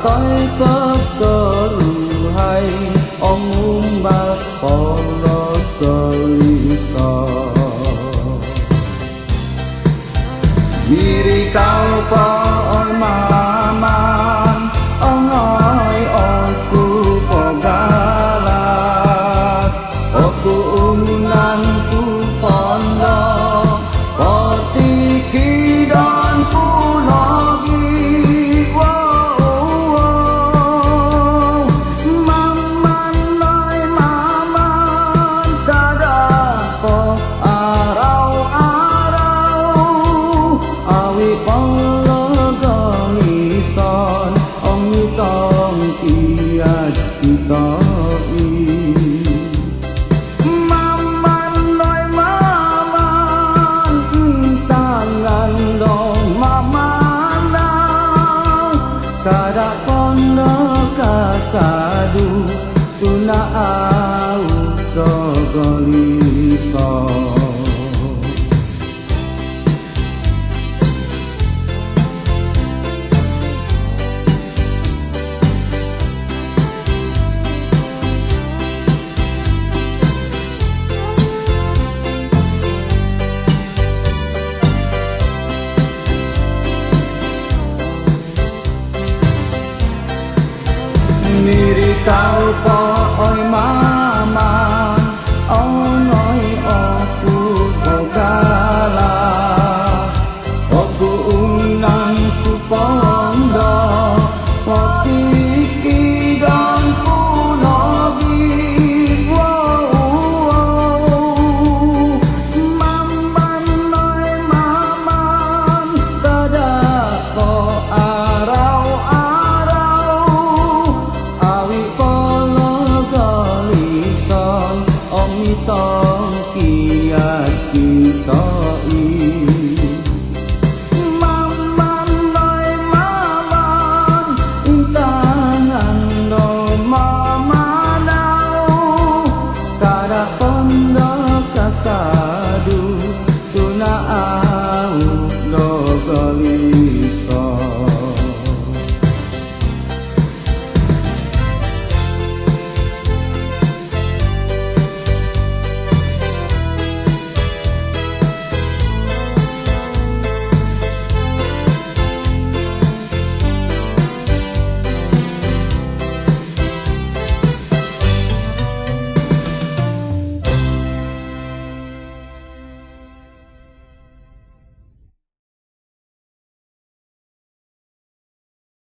Toi peteruhai omumbal polo gelisah diri kau poon maman ongoi oku pogalas oku unan ku pondo potiki dan pulogi sadu tuna au dogoliso diri kau pooi maman ongoi oku pogalas oku unan ku pondo potiki dan pulogi maman noi maman dadak po arau tong kiat kitoi maman noi maman intangan do mamanau kada pondo kasadu tuna au do goli